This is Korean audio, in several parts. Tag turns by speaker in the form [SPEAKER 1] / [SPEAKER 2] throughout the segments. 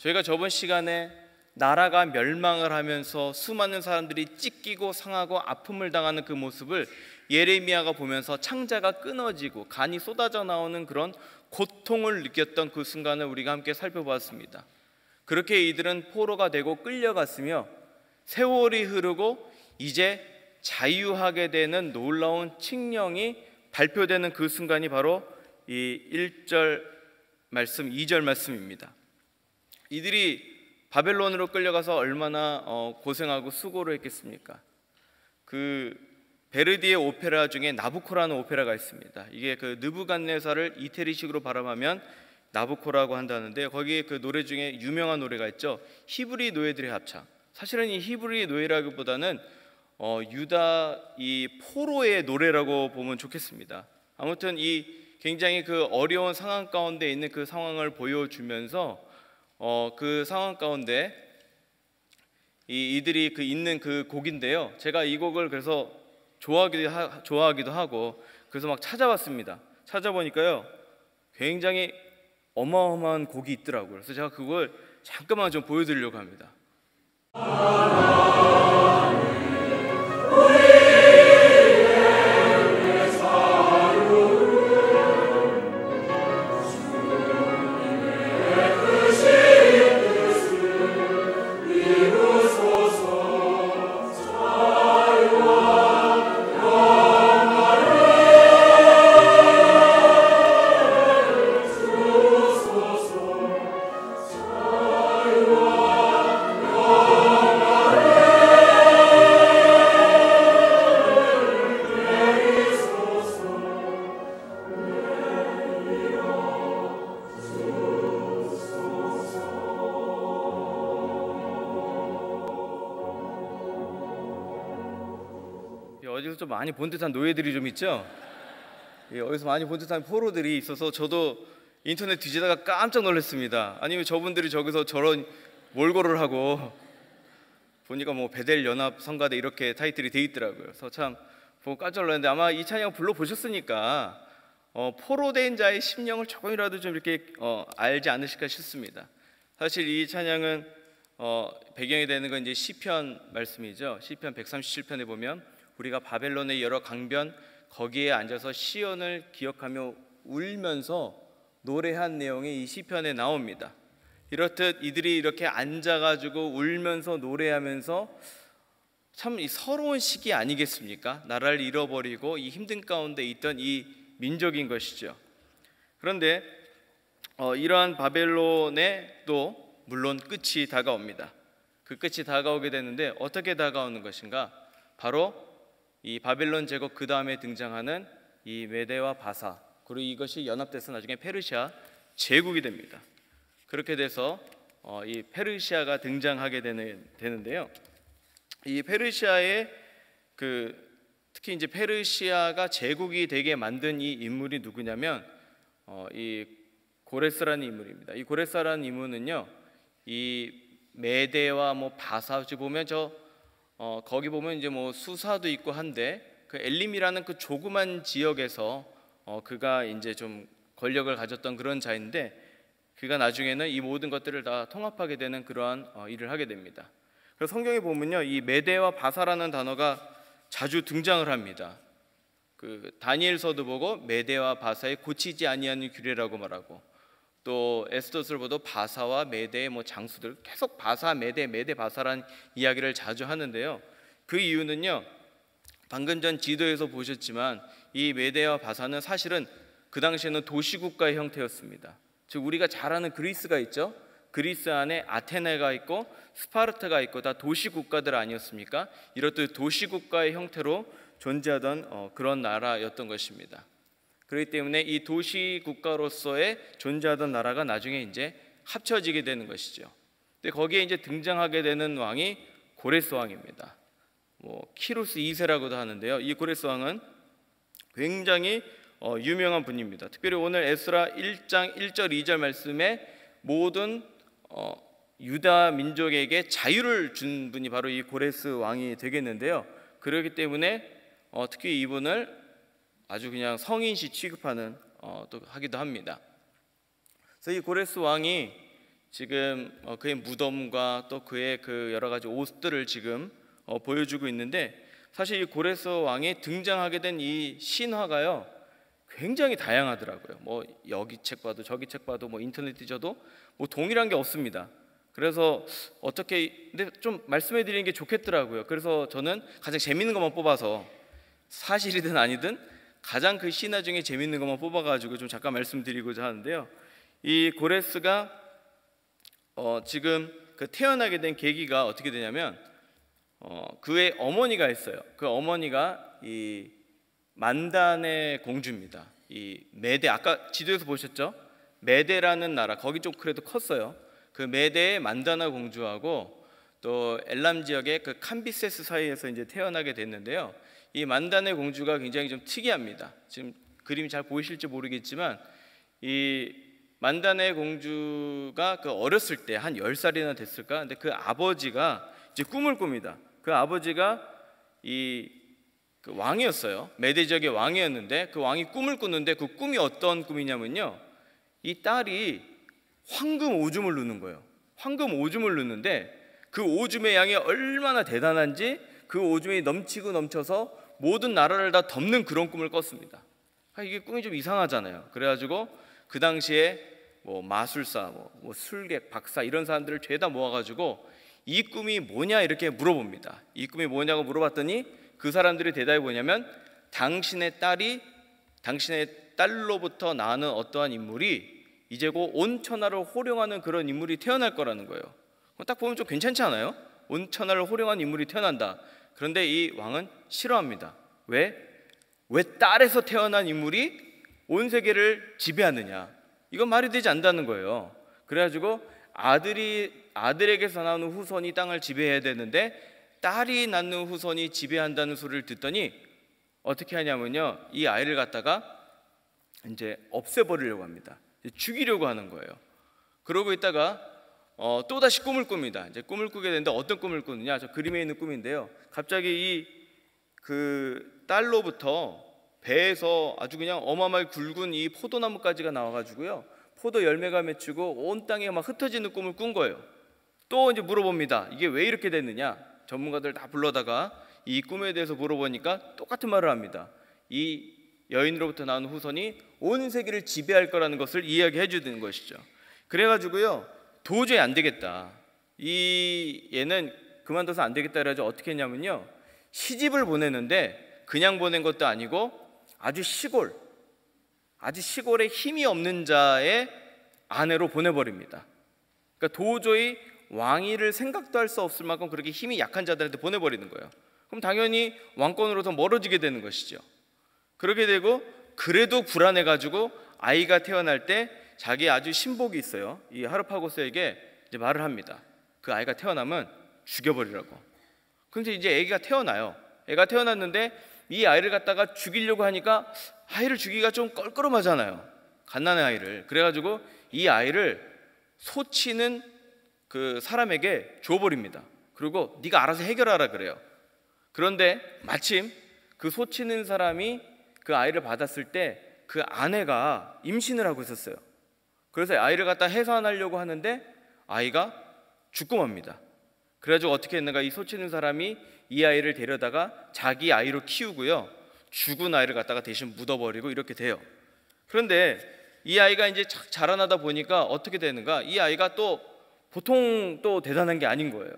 [SPEAKER 1] 저희가 저번 시간에 나라가 멸망을 하면서 수많은 사람들이 찢기고 상하고 아픔을 당하는 그 모습을 예레미야가 보면서 창자가 끊어지고 간이 쏟아져 나오는 그런 고통을 느꼈던 그 순간을 우리가 함께 살펴보았습니다. 그렇게 이들은 포로가 되고 끌려갔으며 세월이 흐르고 이제 자유하게 되는 놀라운 칙령이 발표되는 그 순간이 바로 이 1절 말씀, 2절 말씀입니다. 이들이 바벨론으로 끌려가서 얼마나 고생하고 수고를 했겠습니까? 그 베르디의 오페라 중에 나부코라는 오페라가 있습니다. 이게 그 느부갓네살을 이태리식으로 발음하면 나부코라고 한다는데, 거기에 그 노래 중에 유명한 노래가 있죠. 히브리 노예들의 합창. 사실은 이 히브리 노예라기보다는 유다 이 포로의 노래라고 보면 좋겠습니다. 아무튼 이 굉장히 그 어려운 상황 가운데 있는 그 상황을 보여주면서 그 상황 가운데 이들이 그 있는 그 곡인데요. 제가 이 곡을 그래서 좋아하기도 하고 그래서 막 찾아봤습니다. 찾아보니까요, 굉장히 어마어마한 곡이 있더라고요. 그래서 제가 그걸 잠깐만 좀 보여드리려고 합니다. 어디서 좀 많이 본 듯한 노예들이 좀 있죠? 어디서 많이 본 듯한 포로들이 있어서 저도 인터넷 뒤지다가 깜짝 놀랐습니다. 아니면 저분들이 저기서 저런 몰골을 하고 보니까 뭐 베델 연합 성가대 이렇게 타이틀이 돼 있더라고요. 그래서 참 보고 깜짝 놀랐는데, 아마 이 찬양 불러보셨으니까 포로된 자의 심령을 조금이라도 좀 이렇게 알지 않으실까 싶습니다. 사실 이 찬양은 배경이 되는 건 이제 시편 말씀이죠. 시편 137편에 보면 우리가 바벨론의 여러 강변 거기에 앉아서 시온을 기억하며 울면서 노래한 내용이 이 시편에 나옵니다. 이렇듯 이들이 이렇게 앉아가지고 울면서 노래하면서 참 이 서러운 시기 아니겠습니까? 나라를 잃어버리고 이 힘든 가운데 있던 이 민족인 것이죠. 그런데 이러한 바벨론에 또 물론 끝이 다가옵니다. 그 끝이 다가오게 되는데 어떻게 다가오는 것인가? 바로 이 바벨론 제국 그 다음에 등장하는 이 메대와 바사, 그리고 이것이 연합돼서 나중에 페르시아 제국이 됩니다. 그렇게 돼서 이 페르시아가 등장하게 되는데요. 이 페르시아의 특히 이제 페르시아가 제국이 되게 만든 이 인물이 누구냐면 이 고레스라는 인물입니다. 이 고레스라는 인물은요, 이 메대와 뭐 바사 보면 거기 보면 이제 뭐 수사도 있고 한데 그 엘림이라는 그 조그만 지역에서 그가 이제 좀 권력을 가졌던 그런 자인데, 그가 나중에는 이 모든 것들을 다 통합하게 되는 그러한 일을 하게 됩니다. 그래서 성경에 보면요, 이 메대와 바사라는 단어가 자주 등장을 합니다. 그 다니엘서도 보고 메대와 바사의 고치지 아니하는 규례라고 말하고, 또 에스더스를 보도 바사와 메대의 뭐 장수들, 계속 바사, 메대, 바사라는 이야기를 자주 하는데요. 그 이유는요, 방금 전 지도에서 보셨지만 이 메대와 바사는 사실은 그 당시에는 도시국가의 형태였습니다. 즉 우리가 잘 아는 그리스가 있죠. 그리스 안에 아테네가 있고 스파르타가 있고 다 도시국가들 아니었습니까? 이렇듯 도시국가의 형태로 존재하던 그런 나라였던 것입니다. 그렇기 때문에 이 도시국가로서의 존재하던 나라가 나중에 이제 합쳐지게 되는 것이죠. 근데 거기에 이제 등장하게 되는 왕이 고레스 왕입니다. 키루스 2세라고도 하는데요. 이 고레스 왕은 굉장히 유명한 분입니다. 특별히 오늘 에스라 1장 1절 2절 말씀에 모든 유다 민족에게 자유를 준 분이 바로 이 고레스 왕이 되겠는데요. 그렇기 때문에 특히 이분을 아주 그냥 성인시 취급하는 또 하기도 합니다. 그래서 이 고레스 왕이 지금 그의 무덤과 또 그의 그 여러 가지 옷들을 지금 보여주고 있는데, 사실 이 고레스 왕이 등장하게 된 이 신화가요 굉장히 다양하더라고요. 뭐 여기 책 봐도 저기 책 봐도 뭐 인터넷 뒤져도 뭐 동일한 게 없습니다. 그래서 어떻게 근데 좀 말씀해 드리는 게 좋겠더라고요. 그래서 저는 가장 재밌는 것만 뽑아서, 사실이든 아니든 가장 그 신화 중에 재밌는 것만 뽑아가지고 좀 잠깐 말씀드리고자 하는데요. 이 고레스가 지금 그 태어나게 된 계기가 어떻게 되냐면, 그의 어머니가 있어요. 그 어머니가 이 만단의 공주입니다. 이 메데, 아까 지도에서 보셨죠? 메데라는 나라, 거기 좀 그래도 컸어요. 그 메데의 만다나 공주하고 또 엘람 지역의 그 캄비세스 사이에서 이제 태어나게 됐는데요. 이 만단의 공주가 굉장히 좀 특이합니다. 지금 그림이 잘 보이실지 모르겠지만, 이 만단의 공주가 그 어렸을 때 한 10살이나 됐을까? 근데 그 아버지가 이제 꿈을 꿉니다. 그 아버지가 그 왕이었어요. 메데 지역의 왕이었는데, 그 왕이 꿈을 꾸는데 그 꿈이 어떤 꿈이냐면요, 이 딸이 황금 오줌을 누는 거예요. 황금 오줌을 누는데 그 오줌의 양이 얼마나 대단한지 그 오줌이 넘치고 넘쳐서 모든 나라를 다 덮는 그런 꿈을 꿨습니다. 이게 꿈이 좀 이상하잖아요. 그래가지고 그 당시에 뭐 마술사, 뭐 술객, 박사 이런 사람들을 죄다 모아가지고 이 꿈이 뭐냐 이렇게 물어봅니다. 이 꿈이 뭐냐고 물어봤더니 그 사람들이 대답이 뭐냐면, 당신의 딸로부터 나는 어떠한 인물이 이제 곧 온 천하를 호령하는 그런 인물이 태어날 거라는 거예요. 딱 보면 좀 괜찮지 않아요? 온 천하를 호령하는 인물이 태어난다. 그런데 이 왕은 싫어합니다. 왜 딸에서 태어난 인물이 온 세계를 지배하느냐? 이건 말이 되지 않는다는 거예요. 그래가지고 아들에게서 나오는 후손이 땅을 지배해야 되는데 딸이 낳는 후손이 지배한다는 소리를 듣더니 어떻게 하냐면요, 이 아이를 갖다가 이제 없애버리려고 합니다. 죽이려고 하는 거예요. 그러고 있다가 또 다시 꿈을 꿉니다. 이제 꿈을 꾸게 되는데 어떤 꿈을 꾸느냐? 저 그림에 있는 꿈인데요. 갑자기 그 딸로부터 배에서 아주 그냥 어마어마하게 굵은 이 포도나무까지가 나와가지고요, 포도 열매가 맺히고 온 땅에 막 흩어지는 꿈을 꾼 거예요. 또 이제 물어봅니다. 이게 왜 이렇게 됐느냐? 전문가들 다 불러다가 이 꿈에 대해서 물어보니까 똑같은 말을 합니다. 이 여인으로부터 나온 후손이 온 세계를 지배할 거라는 것을 이야기해 주는 것이죠. 그래가지고요, 도저히 안 되겠다. 얘는 그만둬서 안 되겠다. 그래가지고 어떻게 했냐면요, 시집을 보내는데 그냥 보낸 것도 아니고 아주 시골에 힘이 없는 자의 아내로 보내버립니다. 그러니까 도저히 왕위를 생각도 할 수 없을 만큼 그렇게 힘이 약한 자들한테 보내버리는 거예요. 그럼 당연히 왕권으로부터 멀어지게 되는 것이죠. 그렇게 되고, 그래도 불안해가지고 아이가 태어날 때 자기 아주 신복이 있어요. 이 하르파고스에게 이제 말을 합니다. 그 아이가 태어나면 죽여버리라고. 근데 이제 아기가 태어나요. 애가 태어났는데 이 아이를 갖다가 죽이려고 하니까 아이를 죽이기가 좀 껄끄럼하잖아요. 갓난의 아이를. 그래가지고 이 아이를 소치는 그 사람에게 줘버립니다. 그리고 네가 알아서 해결하라 그래요. 그런데 마침 그 소치는 사람이 그 아이를 받았을 때 그 아내가 임신을 하고 있었어요. 그래서 아이를 갖다 해산하려고 하는데 아이가 죽고 맙니다. 그래가지고 어떻게 했는가, 이 소치는 사람이 이 아이를 데려다가 자기 아이로 키우고요, 죽은 아이를 갖다가 대신 묻어버리고 이렇게 돼요. 그런데 이 아이가 이제 자라나다 보니까 어떻게 되는가, 이 아이가 또 보통 또 대단한 게 아닌 거예요.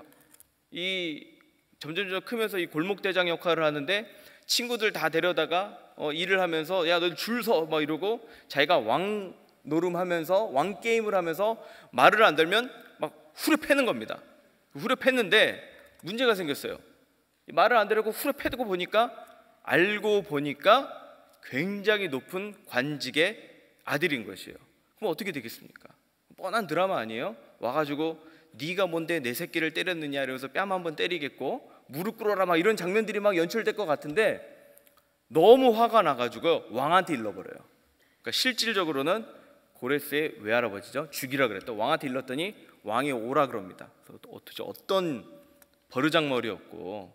[SPEAKER 1] 이 점점 크면서 이 골목대장 역할을 하는데 친구들 다 데려다가 일을 하면서 야 너 줄 서 막 이러고, 자기가 왕 노름하면서 왕 게임을 하면서 말을 안 들면 막 후려 패는 겁니다. 후려 팼는데 문제가 생겼어요. 말을 안 들고 후려 패고 보니까, 알고 보니까 굉장히 높은 관직의 아들인 것이에요. 그럼 어떻게 되겠습니까? 뻔한 드라마 아니에요? 와가지고 네가 뭔데 내 새끼를 때렸느냐 이러면서 뺨 한번 때리겠고 무릎 꿇어라 막 이런 장면들이 막 연출될 것 같은데, 너무 화가 나가지고 왕한테 일러버려요. 그러니까 실질적으로는 고레스의 외할아버지죠, 죽이라 그랬다. 왕한테 일렀더니 왕이 오라 그럽니다. 그래서 어떤 버르장머리였고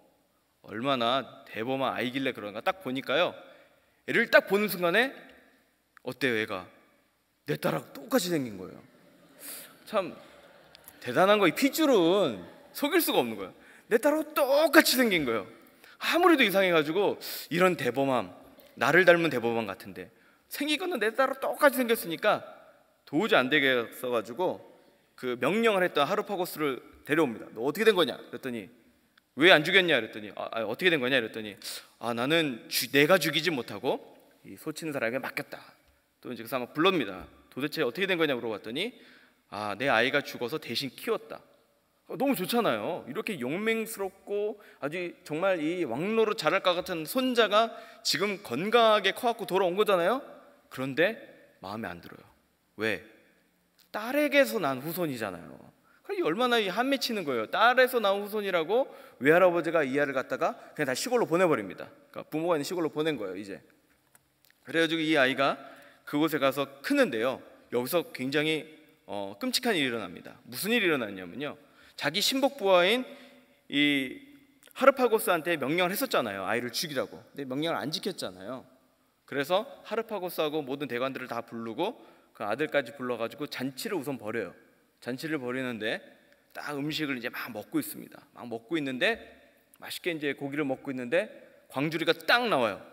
[SPEAKER 1] 얼마나 대범한 아이길래 그런가 딱 보니까요, 애를 딱 보는 순간에 어때요? 애가 내 딸하고 똑같이 생긴 거예요. 참 대단한 거, 이 핏줄은 속일 수가 없는 거예요. 내 딸하고 똑같이 생긴 거예요. 아무래도 이상해가지고 이런 대범함, 나를 닮은 대범함 같은데 생긴 거는 내 딸하고 똑같이 생겼으니까 도저히 안 되겠어가지고 그 명령을 했던 하르파고스를 데려옵니다. 너 어떻게 된 거냐? 그랬더니 왜 안 죽였냐? 그랬더니 어떻게 된 거냐? 그랬더니 나는 내가 죽이지 못하고 이 소치는 사람에게 맡겼다. 또 이제 그 사람 불러옵니다. 도대체 어떻게 된 거냐 물어봤더니 내 아이가 죽어서 대신 키웠다. 너무 좋잖아요. 이렇게 용맹스럽고 아주 정말 이 왕노릇 잘할 것 같은 손자가 지금 건강하게 커갖고 돌아온 거잖아요. 그런데 마음에 안 들어요. 왜? 딸에게서 난 후손이잖아요. 얼마나 한 맺히는 거예요. 딸에서 나온 후손이라고 외할아버지가 이 아이를 갖다가 그냥 다 시골로 보내버립니다. 그러니까 부모가 있는 시골로 보낸 거예요. 이제 그래가지고 이 아이가 그곳에 가서 크는데요. 여기서 굉장히 끔찍한 일이 일어납니다. 무슨 일이 일어났냐면요, 자기 신복 부하인 이 하르파고스한테 명령을 했었잖아요. 아이를 죽이라고. 근데 명령을 안 지켰잖아요. 그래서 하르파고스하고 모든 대관들을 다 부르고 그 아들까지 불러가지고 잔치를 우선 벌여요. 잔치를 벌이는데 딱 음식을 이제 막 먹고 있습니다. 막 먹고 있는데 맛있게 이제 고기를 먹고 있는데 광주리가 딱 나와요.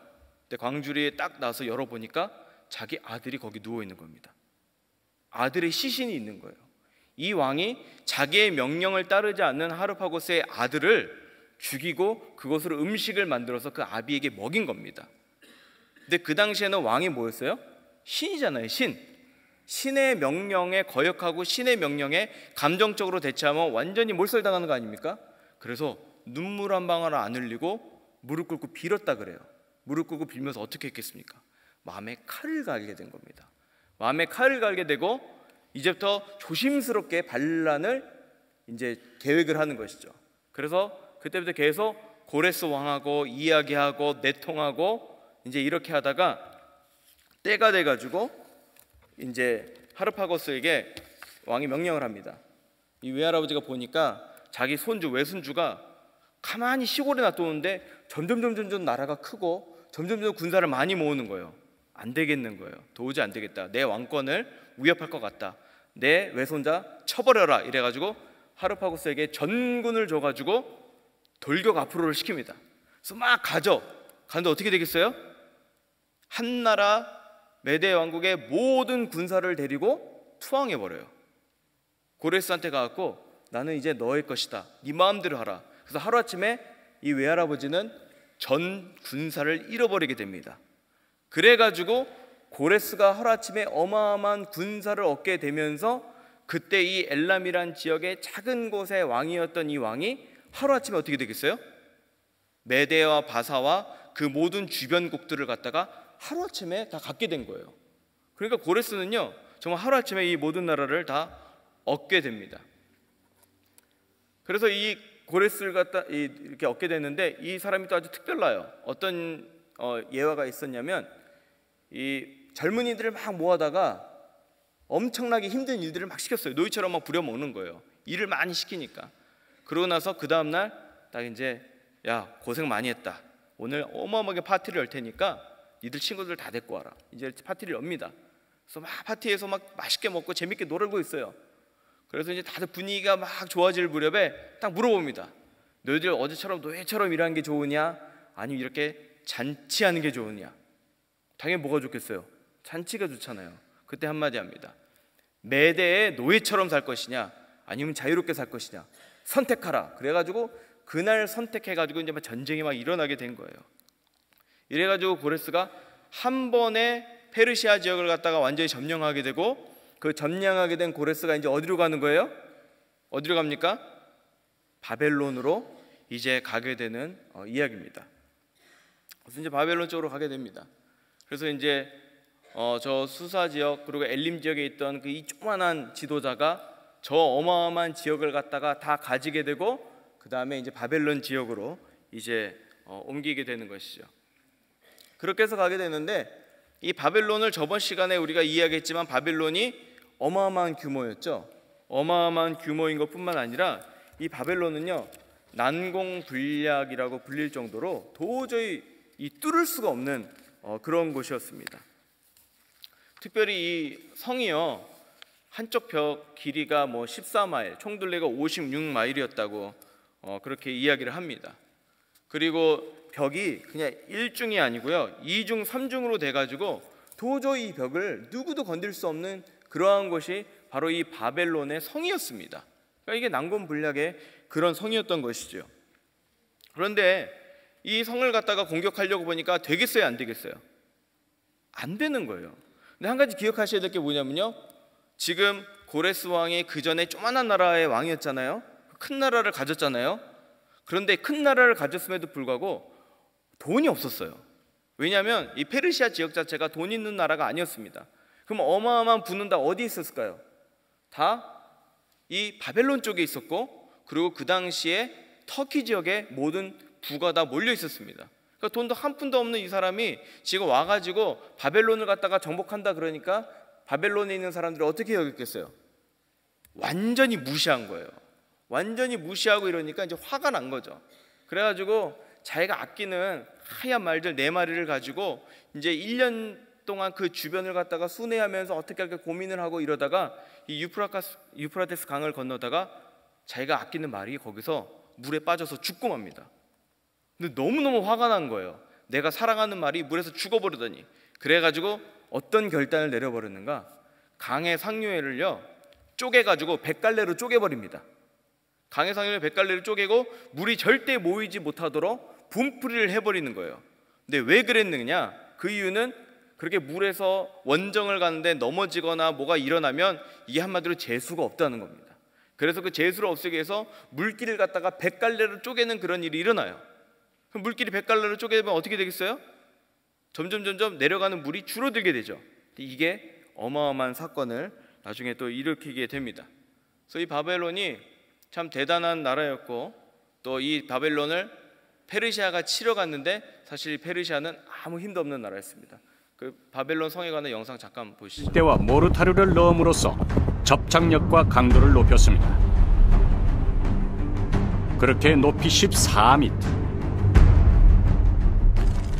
[SPEAKER 1] 근데 광주리에 딱 나와서 열어보니까 자기 아들이 거기 누워 있는 겁니다. 아들의 시신이 있는 거예요. 이 왕이 자기의 명령을 따르지 않는 하르파고스의 아들을 죽이고 그것으로 음식을 만들어서 그 아비에게 먹인 겁니다. 근데 그 당시에는 왕이 뭐였어요? 신이잖아요. 신의 명령에 거역하고 신의 명령에 감정적으로 대처하면 완전히 몰살당하는 거 아닙니까? 그래서 눈물 한 방울 안 흘리고 무릎 꿇고 빌었다 그래요. 무릎 꿇고 빌면서 어떻게 했겠습니까? 마음에 칼을 갈게 된 겁니다. 마음에 칼을 갈게 되고 이제부터 조심스럽게 반란을 이제 계획을 하는 것이죠. 그래서 그때부터 계속 고레스 왕하고 이야기하고 내통하고 이제 이렇게 하다가 때가 돼가지고 이제 하르파고스에게 왕이 명령을 합니다. 이 외할아버지가 보니까 자기 손주 외손주가 가만히 시골에 놔두는데 점점 나라가 크고 점점 군사를 많이 모으는 거예요. 안 되겠는 거예요. 도저히 안 되겠다. 내 왕권을 위협할 것 같다. 내 외손자 쳐버려라. 이래가지고 하르파고스에게 전군을 줘가지고 돌격 앞으로를 시킵니다. 그래서 막 가는데 어떻게 되겠어요? 한나라 메데 왕국의 모든 군사를 데리고 투항해버려요. 고레스한테 가갖고 나는 이제 너의 것이다. 네 마음대로 하라. 그래서 하루아침에 이 외할아버지는 전 군사를 잃어버리게 됩니다. 그래가지고 고레스가 하루아침에 어마어마한 군사를 얻게 되면서 그때 이 엘람이란 지역의 작은 곳의 왕이었던 이 왕이 하루아침에 어떻게 되겠어요? 메데와 바사와 그 모든 주변국들을 갖다가 하루아침에 다 갖게 된 거예요. 그러니까 고레스는요 정말 하루아침에 이 모든 나라를 다 얻게 됩니다. 그래서 이 고레스를 갖다 이렇게 얻게 됐는데 이 사람이 또 아주 특별나요. 어떤 예화가 있었냐면 이 젊은이들을 막 모아다가 엄청나게 힘든 일들을 막 시켰어요. 노이처럼 막 부려먹는 거예요. 일을 많이 시키니까. 그러고 나서 그 다음날 딱 이제 야 고생 많이 했다. 오늘 어마어마하게 파티를 열 테니까 니들 친구들 다 데리고 와라. 이제 파티를 엽니다. 그래서 막 파티에서 막 맛있게 먹고 재밌게 놀고 있어요. 그래서 이제 다들 분위기가 막 좋아질 무렵에 딱 물어봅니다. 너희들 어제처럼 노예처럼 일하는 게 좋으냐? 아니면 이렇게 잔치하는 게 좋으냐? 당연히 뭐가 좋겠어요? 잔치가 좋잖아요. 그때 한마디 합니다. 메대에 노예처럼 살 것이냐? 아니면 자유롭게 살 것이냐? 선택하라. 그래가지고 그날 선택해가지고 이제 막 전쟁이 막 일어나게 된 거예요. 이래가지고 고레스가 한 번에 페르시아 지역을 갖다가 완전히 점령하게 되고 그 점령하게 된 고레스가 이제 어디로 가는 거예요? 어디로 갑니까? 바벨론으로 이제 가게 되는 이야기입니다. 그래서 이제 바벨론 쪽으로 가게 됩니다. 그래서 이제 저 수사 지역 그리고 엘림 지역에 있던 그 이 조그만한 지도자가 저 어마어마한 지역을 갖다가 다 가지게 되고 그 다음에 이제 바벨론 지역으로 이제 옮기게 되는 것이죠. 그렇게 해서 가게 되는데 이 바벨론을 저번 시간에 우리가 이야기했지만 바벨론이 어마어마한 규모였죠. 어마어마한 규모인 것뿐만 아니라 이 바벨론은요 난공불락이라고 불릴 정도로 도저히 뚫을 수가 없는 그런 곳이었습니다. 특별히 이 성이요 한쪽 벽 길이가 뭐 14마일, 총 둘레가 56마일이었다고 그렇게 이야기를 합니다. 그리고 벽이 그냥 1중이 아니고요, 2중, 3중으로 돼가지고 도저히 이 벽을 누구도 건들 수 없는 그러한 곳이 바로 이 바벨론의 성이었습니다. 그러니까 이게 난공불락의 그런 성이었던 것이죠. 그런데 이 성을 갖다가 공격하려고 보니까 되겠어요, 안 되겠어요? 안 되는 거예요. 근데 한 가지 기억하셔야 될 게 뭐냐면요, 지금 고레스 왕이 그 전에 조만한 나라의 왕이었잖아요. 큰 나라를 가졌잖아요. 그런데 큰 나라를 가졌음에도 불구하고 돈이 없었어요. 왜냐하면 이 페르시아 지역 자체가 돈 있는 나라가 아니었습니다. 그럼 어마어마한 부는 다 어디 있었을까요? 다 이 바벨론 쪽에 있었고, 그리고 그 당시에 터키 지역에 모든 부가 다 몰려 있었습니다. 그러니까 돈도 한 푼도 없는 이 사람이 지금 와가지고 바벨론을 갖다가 정복한다 그러니까 바벨론에 있는 사람들이 어떻게 여겼겠어요? 완전히 무시한 거예요. 완전히 무시하고 이러니까 이제 화가 난 거죠. 그래가지고 자기가 아끼는 하얀 말들 4마리를 가지고 이제 1년 동안 그 주변을 갖다가 순회하면서 어떻게 할까 고민을 하고 이러다가 이 유프라테스 강을 건너다가 자기가 아끼는 말이 거기서 물에 빠져서 죽고 맙니다. 근데 너무너무 화가 난 거예요. 내가 사랑하는 말이 물에서 죽어버리더니. 그래가지고 어떤 결단을 내려버렸는가, 강의 상류회를요 쪼개가지고 100갈래로 쪼개버립니다. 강의 상류회 100갈래로 쪼개고 물이 절대 모이지 못하도록 분풀이를 해버리는 거예요. 근데 왜 그랬느냐, 그 이유는 그렇게 물에서 원정을 가는데 넘어지거나 뭐가 일어나면 이게 한마디로 재수가 없다는 겁니다. 그래서 그 재수를 없애기 위해서 물길을 갖다가 100갈래로 쪼개는 그런 일이 일어나요. 그럼 물길이 100갈래로 쪼개면 어떻게 되겠어요? 점점 내려가는 물이 줄어들게 되죠. 이게 어마어마한 사건을 나중에 또 일으키게 됩니다. 그래서 이 바벨론이 참 대단한 나라였고, 또 이 바벨론을 페르시아가 치러 갔는데 사실 페르시아는 아무 힘도 없는 나라였습니다. 그 바벨론 성에 관한 영상 잠깐 보시죠.
[SPEAKER 2] 때와 모르타르를 넣음으로써 접착력과 강도를 높였습니다. 그렇게 높이 14m,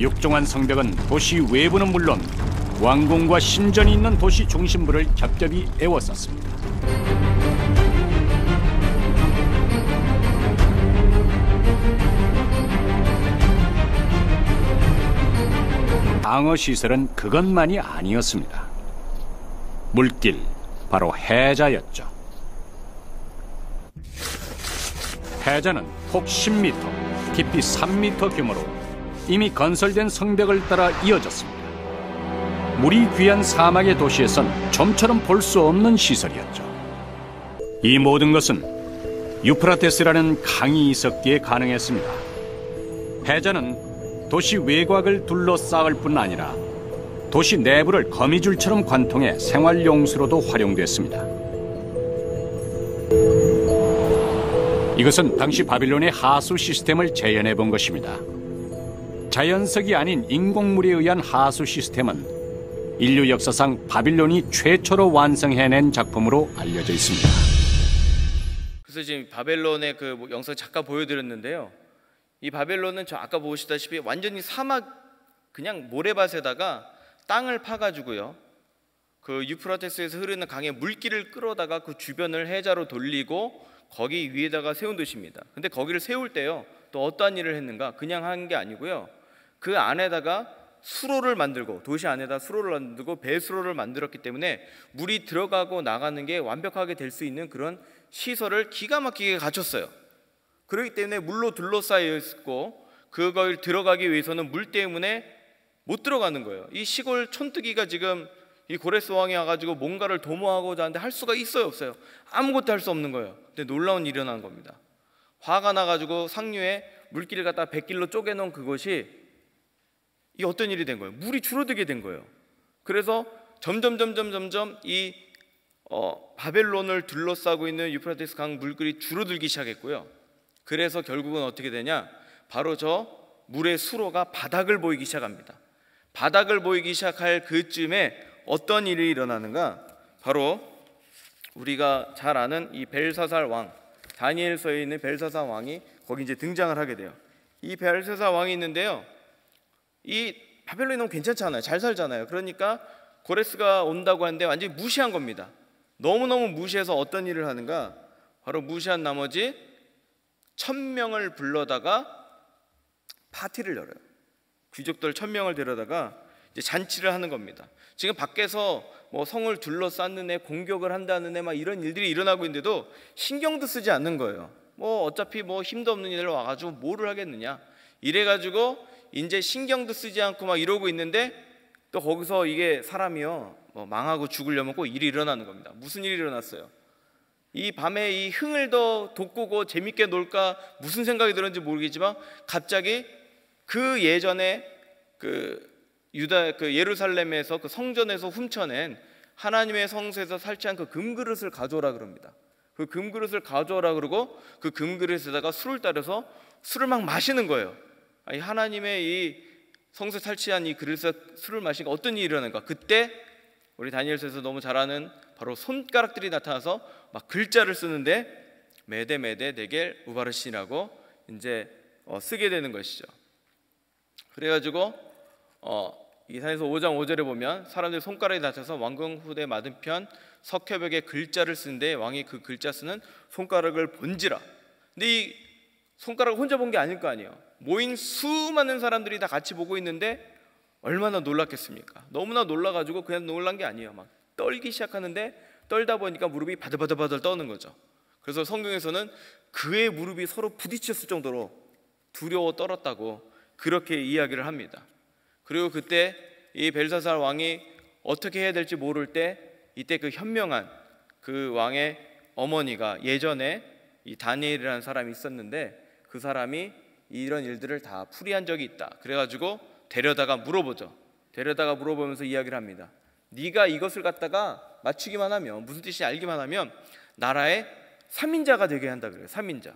[SPEAKER 2] 육중한 성벽은 도시 외부는 물론 왕궁과 신전이 있는 도시 중심부를 겹겹이 에워쌌습니다. 방어 시설은 그것만이 아니었습니다. 물길, 바로 해자였죠. 해자는 폭 10m, 깊이 3m 규모로 이미 건설된 성벽을 따라 이어졌습니다. 물이 귀한 사막의 도시에선 좀처럼 볼 수 없는 시설이었죠. 이 모든 것은 유프라테스라는 강이 있었기에 가능했습니다. 해자는 도시 외곽을 둘러싸을 뿐 아니라 도시 내부를 거미줄처럼 관통해 생활용수로도 활용됐습니다. 이것은 당시 바빌론의 하수 시스템을 재현해 본 것입니다. 자연석이 아닌 인공물에 의한 하수 시스템은 인류 역사상 바빌론이 최초로 완성해낸 작품으로 알려져 있습니다.
[SPEAKER 1] 그래서 지금 바벨론의 그 영상 잠깐 보여드렸는데요. 이 바벨론은 저 아까 보시다시피 완전히 사막, 그냥 모래밭에다가 땅을 파가지고요, 그 유프라테스에서 흐르는 강의 물길을 끌어다가 그 주변을 해자로 돌리고 거기 위에다가 세운 도시입니다. 근데 거기를 세울 때요, 또 어떠한 일을 했는가, 그냥 한 게 아니고요, 그 안에다가 수로를 만들고, 도시 안에다 수로를 만들고 배수로를 만들었기 때문에 물이 들어가고 나가는 게 완벽하게 될 수 있는 그런 시설을 기가 막히게 갖췄어요. 그렇기 때문에 물로 둘러싸여 있고, 그걸 들어가기 위해서는 물 때문에 못 들어가는 거예요. 이 시골 촌뜨기가 지금 이 고레스 왕이 와가지고 뭔가를 도모하고자 하는데 할 수가 있어요, 없어요? 아무것도 할 수 없는 거예요. 근데 놀라운 일이 일어난 겁니다. 화가 나가지고 상류에 물길을 갖다 100길로 쪼개놓은 그것이 이 어떤 일이 된 거예요? 물이 줄어들게 된 거예요. 그래서 점점 이 바벨론을 둘러싸고 있는 유프라테스 강 물길이 줄어들기 시작했고요. 그래서 결국은 어떻게 되냐? 바로 저 물의 수로가 바닥을 보이기 시작합니다. 바닥을 보이기 시작할 그쯤에 어떤 일이 일어나는가? 바로 우리가 잘 아는 이 벨사살 왕, 다니엘서에 있는 벨사살 왕이 거기 이제 등장을 하게 돼요. 이 벨사살 왕이 있는데요, 이 바벨론이 너무 괜찮잖아요. 잘 살잖아요. 그러니까 고레스가 온다고 하는데 완전히 무시한 겁니다. 너무너무 무시해서 어떤 일을 하는가? 바로 무시한 나머지 1000명을 불러다가 파티를 열어요. 귀족들 1000명을 데려다가 이제 잔치를 하는 겁니다. 지금 밖에서 뭐 성을 둘러쌌는 애, 공격을 한다는 애, 막 이런 일들이 일어나고 있는데도 신경도 쓰지 않는 거예요. 뭐 어차피 뭐 힘도 없는 애들 와가지고 뭐를 하겠느냐, 이래가지고 이제 신경도 쓰지 않고 막 이러고 있는데, 또 거기서 이게 사람이요, 뭐 망하고 죽으려면 꼭 일이 일어나는 겁니다. 무슨 일이 일어났어요? 이 밤에 이 흥을 더 돋구고 재밌게 놀까 무슨 생각이 들었는지 모르겠지만, 갑자기 그 예전에 그 예루살렘에서 그 성전에서 훔쳐낸 하나님의 성소에서 살취한 그 금그릇을 가져오라 그럽니다. 그 금그릇을 가져오라 그러고 그 금그릇에다가 술을 따려서 술을 막 마시는 거예요. 아니, 하나님의 이 성소에 살취한 이 그릇에서 술을 마시니까 어떤 일이 일어나는가? 그때 우리 다니엘서에서 너무 잘 아는 바로 손가락들이 나타나서 막 글자를 쓰는데 메데 네겔 우바르신이라고 이제 쓰게 되는 것이죠. 그래가지고 이 다니엘서 5장 5절에 보면 사람들이 손가락이 다쳐서 왕궁 후대 맞은편 석회벽에 글자를 쓰는데 왕이 그 글자 쓰는 손가락을 본지라. 근데 이 손가락을 혼자 본 게 아닐 거 아니에요. 모인 수많은 사람들이 다 같이 보고 있는데 얼마나 놀랐겠습니까? 너무나 놀라가지고 그냥 놀란 게 아니에요. 막 떨기 시작하는데 떨다 보니까 무릎이 바들바들 떠는 거죠. 그래서 성경에서는 그의 무릎이 서로 부딪혔을 정도로 두려워 떨었다고 그렇게 이야기를 합니다. 그리고 그때 이 벨사살 왕이 어떻게 해야 될지 모를 때, 이때 그 현명한 그 왕의 어머니가 예전에 이 다니엘이라는 사람이 있었는데 그 사람이 이런 일들을 다 풀이한 적이 있다. 그래가지고 데려다가 물어보죠. 데려다가 물어보면서 이야기를 합니다. 네가 이것을 갖다가 맞추기만 하면, 무슨 뜻인지 알기만 하면 나라의 3인자가 되게 한다 그래요. 3인자.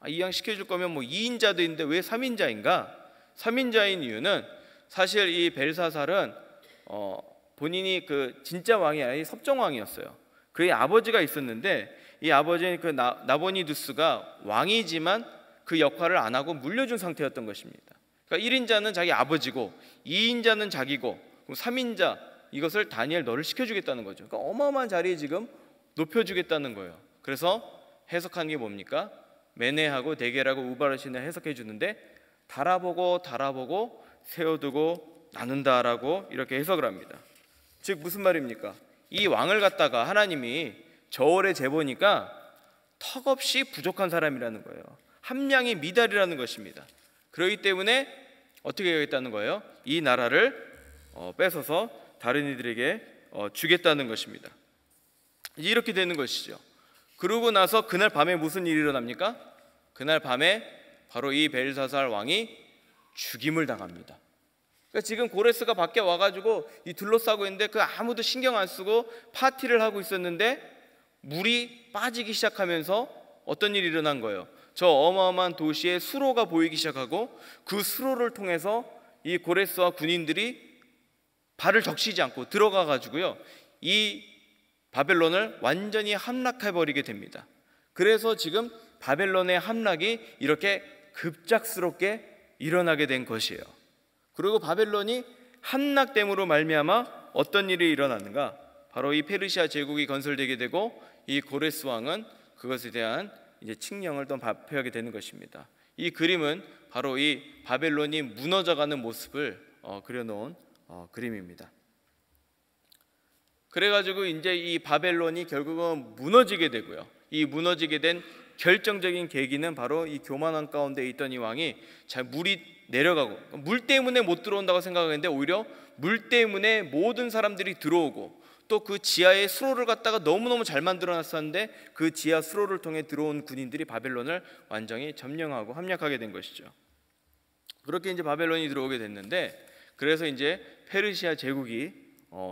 [SPEAKER 1] 이왕 시켜줄 거면 뭐 2인자도 있는데 왜 3인자인가? 3인자인 이유는 사실 이 벨사살은 본인이 그 진짜 왕이 아니라 섭정왕이었어요. 그의 아버지가 있었는데 이 아버지는 그 나보니두스가 왕이지만 그 역할을 안 하고 물려준 상태였던 것입니다. 그러니까 1인자는 자기 아버지고 2인자는 자기고 3인자, 이것을 다니엘 너를 시켜주겠다는 거죠. 그러니까 어마어마한 자리에 지금 높여주겠다는 거예요. 그래서 해석하는 게 뭡니까? 메네하고 네겔하고 우바르신을 해석해 주는데 달아보고 세워두고 나눈다라고 이렇게 해석을 합니다. 즉 무슨 말입니까? 이 왕을 갖다가 하나님이 저월에 재보니까 턱없이 부족한 사람이라는 거예요. 함량이 미달이라는 것입니다. 그렇기 때문에 어떻게 하겠다는 거예요? 이 나라를 뺏어서 다른 이들에게 주겠다는 것입니다. 이렇게 되는 것이죠. 그러고 나서 그날 밤에 무슨 일이 일어납니까? 그날 밤에 바로 이 벨사살 왕이 죽임을 당합니다. 그러니까 지금 고레스가 밖에 와가지고 이 둘러싸고 있는데 그 아무도 신경 안 쓰고 파티를 하고 있었는데 물이 빠지기 시작하면서 어떤 일이 일어난 거예요? 저 어마어마한 도시에 수로가 보이기 시작하고 그 수로를 통해서 이 고레스와 군인들이 발을 적시지 않고 들어가 가지고요 이 바벨론을 완전히 함락해버리게 됩니다. 그래서 지금 바벨론의 함락이 이렇게 급작스럽게 일어나게 된 것이에요. 그리고 바벨론이 함락됨으로 말미암아 어떤 일이 일어나는가? 바로 이 페르시아 제국이 건설되게 되고 이 고레스 왕은 그것에 대한 이제 칙령을 또 발표하게 되는 것입니다. 이 그림은 바로 이 바벨론이 무너져가는 모습을 그려놓은 그림입니다. 그래가지고 이제 이 바벨론이 결국은 무너지게 되고요. 이 무너지게 된 결정적인 계기는 바로 이 교만한 가운데 있던 이 왕이 물이 내려가고 물 때문에 못 들어온다고 생각했는데 오히려 물 때문에 모든 사람들이 들어오고 또 그 지하에 수로를 갖다가 너무너무 잘 만들어놨었는데 그 지하 수로를 통해 들어온 군인들이 바벨론을 완전히 점령하고 함락하게 된 것이죠. 그렇게 이제 바벨론이 들어오게 됐는데 그래서 이제 페르시아 제국이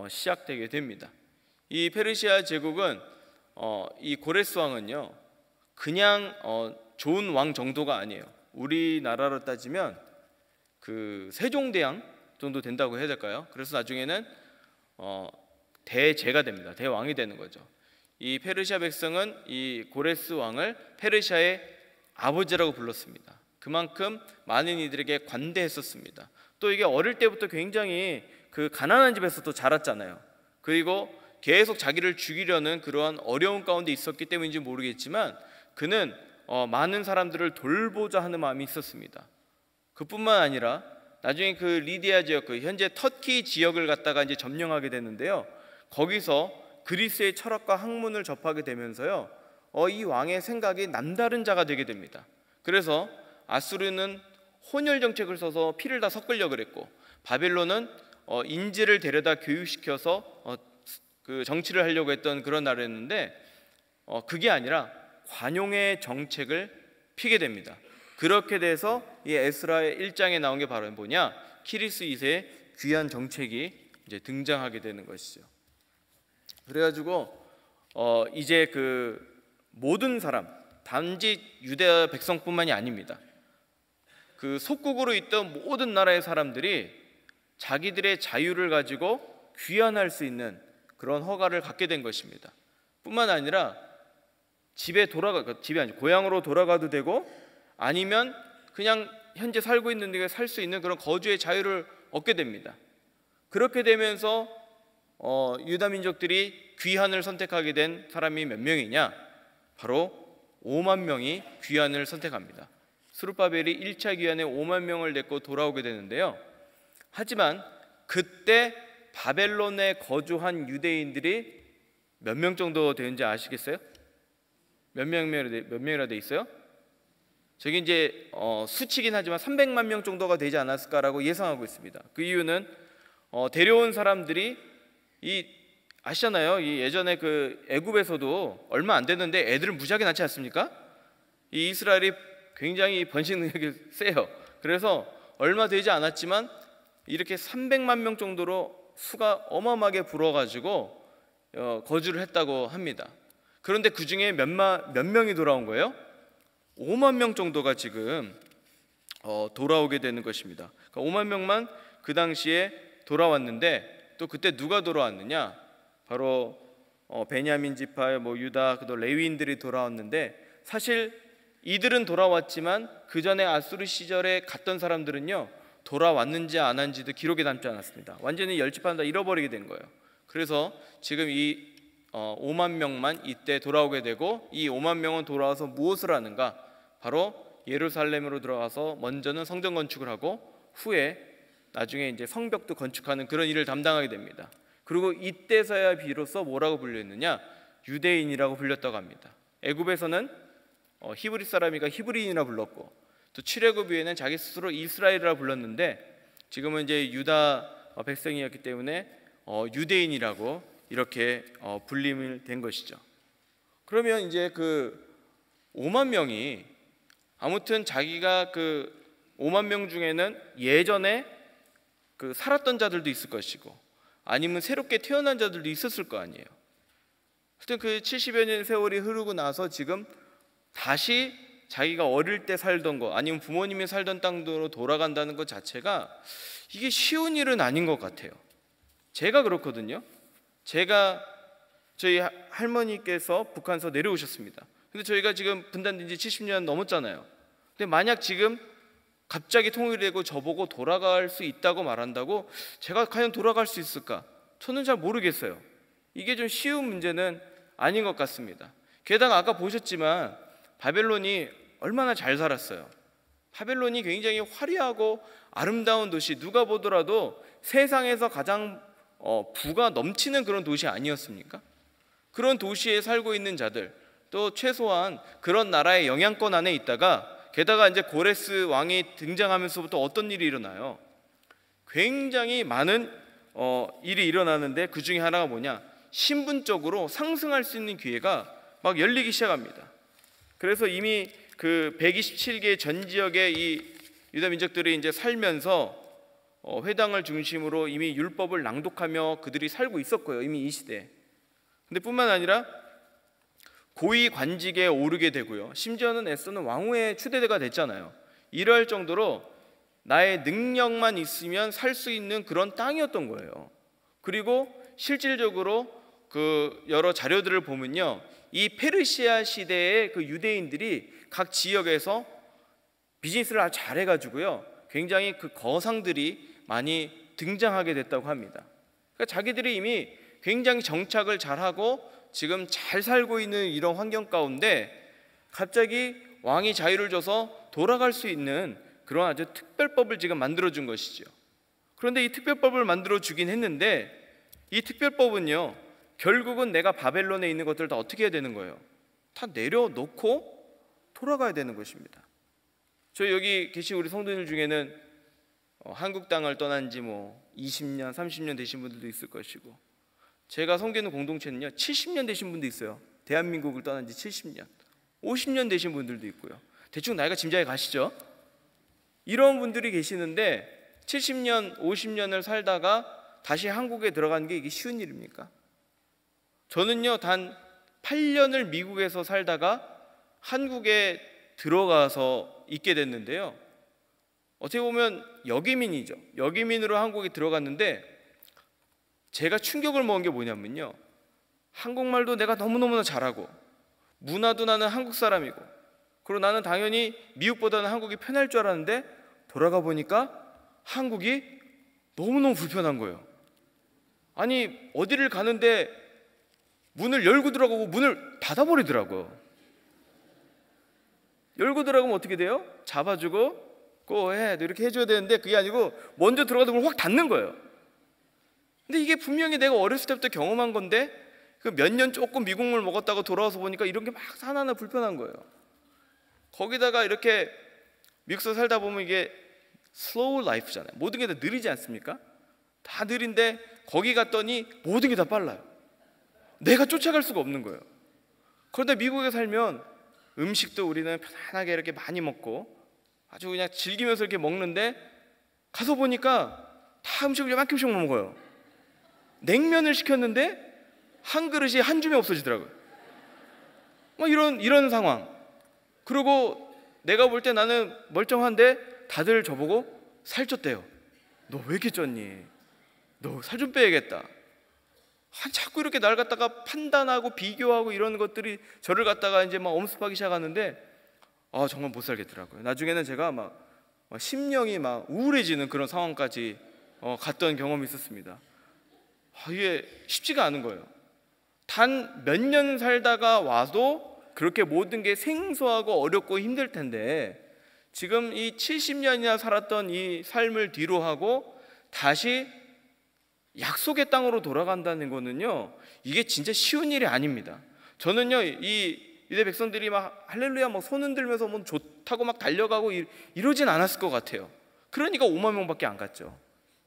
[SPEAKER 1] 시작되게 됩니다. 이 페르시아 제국은 이 고레스 왕은요 그냥 좋은 왕 정도가 아니에요. 우리나라로 따지면 그 세종대왕 정도 된다고 해야 될까요? 그래서 나중에는 대제가 됩니다. 대왕이 되는 거죠. 이 페르시아 백성은 이 고레스 왕을 페르시아의 아버지라고 불렀습니다. 그만큼 많은 이들에게 관대했었습니다. 또 이게 어릴 때부터 굉장히 그 가난한 집에서 또 자랐잖아요. 그리고 계속 자기를 죽이려는 그러한 어려운 가운데 있었기 때문인지 모르겠지만 그는 많은 사람들을 돌보자 하는 마음이 있었습니다. 그뿐만 아니라 나중에 그 리디아 지역, 그 현재 터키 지역을 갖다가 이제 점령하게 되는데요. 거기서 그리스의 철학과 학문을 접하게 되면서요, 이 왕의 생각이 남다른 자가 되게 됩니다. 그래서 아수르는 혼혈 정책을 써서 피를 다 섞으려고 그랬고, 바벨론은 인지를 데려다 교육시켜서 그 정치를 하려고 했던 그런 나라였는데, 그게 아니라 관용의 정책을 피게 됩니다. 그렇게 돼서 이 에스라의 1장에 나온 게 바로 뭐냐? 키리스 2세의 귀한 정책이 이제 등장하게 되는 것이죠. 그래가지고 이제 그 모든 사람, 단지 유대 백성뿐만이 아닙니다. 그 속국으로 있던 모든 나라의 사람들이 자기들의 자유를 가지고 귀환할 수 있는 그런 허가를 갖게 된 것입니다. 뿐만 아니라 집이 아니고 고향으로 돌아가도 되고, 아니면 그냥 현재 살고 있는 데 살 수 있는 그런 거주의 자유를 얻게 됩니다. 그렇게 되면서 유다 민족들이 귀환을 선택하게 된 사람이 몇 명이냐? 바로 5만 명이 귀환을 선택합니다. 스룹바벨이 1차 귀환에 5만 명을 데리고 돌아오게 되는데요. 하지만 그때 바벨론에 거주한 유대인들이 몇 명 정도 되는지 아시겠어요? 몇 명이나 돼 있어요? 저기 이제 수치긴 하지만 300만 명 정도가 되지 않았을까라고 예상하고 있습니다. 그 이유는 데려온 사람들이 아시잖아요. 이 예전에 그 애굽에서도 얼마 안 됐는데 애들을 무지하게 낳지 않습니까? 이 이스라엘이 굉장히 번식 능력이 세요. 그래서 얼마 되지 않았지만 이렇게 300만 명 정도로 수가 어마어마하게 불어가지고 거주를 했다고 합니다. 그런데 그 중에 몇 명이 돌아온 거예요? 5만 명 정도가 지금 돌아오게 되는 것입니다. 그러니까 5만 명만 그 당시에 돌아왔는데, 또 그때 누가 돌아왔느냐? 바로 베냐민 지파, 유다, 또 레위인들이 돌아왔는데, 사실 이들은 돌아왔지만 그 전에 아수르 시절에 갔던 사람들은요, 돌아왔는지 안 왔는지도 기록에 남지 않았습니다. 완전히 10지파는 다 잃어버리게 된 거예요. 그래서 지금 이 5만 명만 이때 돌아오게 되고, 이 5만 명은 돌아와서 무엇을 하는가? 바로 예루살렘으로 들어가서 먼저는 성전 건축을 하고, 후에 나중에 이제 성벽도 건축하는 그런 일을 담당하게 됩니다. 그리고 이때서야 비로소 뭐라고 불렸느냐? 유대인이라고 불렸다고 합니다. 애굽에서는 히브리 사람이가 히브리인이라 불렀고, 또 출애굽 이후에는 자기 스스로 이스라엘이라 불렀는데, 지금은 이제 유다 백성이었기 때문에 유대인이라고 이렇게 불림을 된 것이죠. 그러면 이제 그 5만 명이 아무튼 자기가 그 5만 명 중에는 예전에 그 살았던 자들도 있을 것이고, 아니면 새롭게 태어난 자들도 있었을 거 아니에요. 하여튼 그 70여 년 세월이 흐르고 나서 지금 다시 자기가 어릴 때 살던 거, 아니면 부모님이 살던 땅으로 돌아간다는 것 자체가 이게 쉬운 일은 아닌 것 같아요. 제가 그렇거든요. 저희 할머니께서 북한에서 내려오셨습니다. 근데 저희가 지금 분단된 지 70년 넘었잖아요. 근데 만약 지금 갑자기 통일이 되고 저보고 돌아갈 수 있다고 말한다고 제가 과연 돌아갈 수 있을까? 저는 잘 모르겠어요. 이게 좀 쉬운 문제는 아닌 것 같습니다. 게다가 아까 보셨지만 바벨론이 얼마나 잘 살았어요. 바벨론이 굉장히 화려하고 아름다운 도시, 누가 보더라도 세상에서 가장 부가 넘치는 그런 도시 아니었습니까? 그런 도시에 살고 있는 자들, 또 최소한 그런 나라의 영향권 안에 있다가, 게다가 이제 고레스 왕이 등장하면서부터 어떤 일이 일어나요? 굉장히 많은 일이 일어나는데, 그 중에 하나가 뭐냐? 신분적으로 상승할 수 있는 기회가 막 열리기 시작합니다. 그래서 이미 그 127개 전 지역의 이 유다 민족들이 이제 살면서 회당을 중심으로 이미 율법을 낭독하며 그들이 살고 있었고요, 이미 이 시대에. 근데 뿐만 아니라 고위 관직에 오르게 되고요, 심지어는 에스더는 왕후의 추대대가 됐잖아요. 이럴 정도로 나의 능력만 있으면 살 수 있는 그런 땅이었던 거예요. 그리고 실질적으로 그 여러 자료들을 보면요, 이 페르시아 시대의 그 유대인들이 각 지역에서 비즈니스를 아주 잘해가지고요, 굉장히 그 거상들이 많이 등장하게 됐다고 합니다. 그러니까 자기들이 이미 굉장히 정착을 잘하고 지금 잘 살고 있는 이런 환경 가운데 갑자기 왕이 자유를 줘서 돌아갈 수 있는 그런 아주 특별법을 지금 만들어준 것이죠. 그런데 이 특별법을 만들어주긴 했는데 이 특별법은요, 결국은 내가 바벨론에 있는 것들을 다 어떻게 해야 되는 거예요? 다 내려놓고 돌아가야 되는 것입니다. 저희 여기 계신 우리 성도님들 중에는 한국 땅을 떠난 지 20년, 30년 되신 분들도 있을 것이고, 제가 섬기는 공동체는요 70년 되신 분도 있어요. 대한민국을 떠난 지 70년, 50년 되신 분들도 있고요. 대충 나이가 짐작이 가시죠? 이런 분들이 계시는데 70년, 50년을 살다가 다시 한국에 들어가는 게 이게 쉬운 일입니까? 저는요 단 8년을 미국에서 살다가 한국에 들어가서 있게 됐는데요, 어떻게 보면 여기민이죠. 여기민으로 한국에 들어갔는데 제가 충격을 먹은 게 뭐냐면요, 한국말도 내가 너무너무나 잘하고 문화도 나는 한국 사람이고, 그리고 나는 당연히 미국보다는 한국이 편할 줄 알았는데 돌아가 보니까 한국이 너무너무 불편한 거예요. 아니 어디를 가는데 문을 열고 들어가고 문을 닫아버리더라고요. 열고 들어가면 어떻게 돼요? 잡아주고 해 이렇게 해줘야 되는데 그게 아니고 먼저 들어가서 그걸 확 닫는 거예요. 근데 이게 분명히 내가 어렸을 때부터 경험한 건데 그 몇 년 조금 미국물 먹었다고 돌아와서 보니까 이런 게 막 하나하나 불편한 거예요. 거기다가 이렇게 미국에서 살다 보면 이게 slow life잖아요. 모든 게 다 느리지 않습니까? 다 느린데 거기 갔더니 모든 게 다 빨라요. 내가 쫓아갈 수가 없는 거예요. 그런데 미국에 살면 음식도 우리는 편안하게 이렇게 많이 먹고 아주 그냥 즐기면서 이렇게 먹는데 가서 보니까 다 음식을 이만큼씩 먹어요. 냉면을 시켰는데 한 그릇이 한 줌에 없어지더라고요. 이런 상황. 그리고 내가 볼 때 나는 멀쩡한데 다들 저보고 살쪘대요. 너 왜 이렇게 쪘니? 너 살 좀 빼야겠다. 자꾸 이렇게 날 갖다가 판단하고 비교하고 이런 것들이 저를 갖다가 이제 막 엄습하기 시작하는데 정말 못 살겠더라고요. 나중에는 제가 막 심령이 막 우울해지는 그런 상황까지 갔던 경험이 있었습니다. 이게 쉽지가 않은 거예요. 단 몇 년 살다가 와도 그렇게 모든 게 생소하고 어렵고 힘들 텐데 지금 이 70년이나 살았던 이 삶을 뒤로 하고 다시 약속의 땅으로 돌아간다는 거는요, 이게 진짜 쉬운 일이 아닙니다. 저는요 이 유대 백성들이 막 할렐루야 막 손 흔들면서 뭐 좋다고 막 달려가고 이러진 않았을 것 같아요. 그러니까 5만 명밖에 안 갔죠.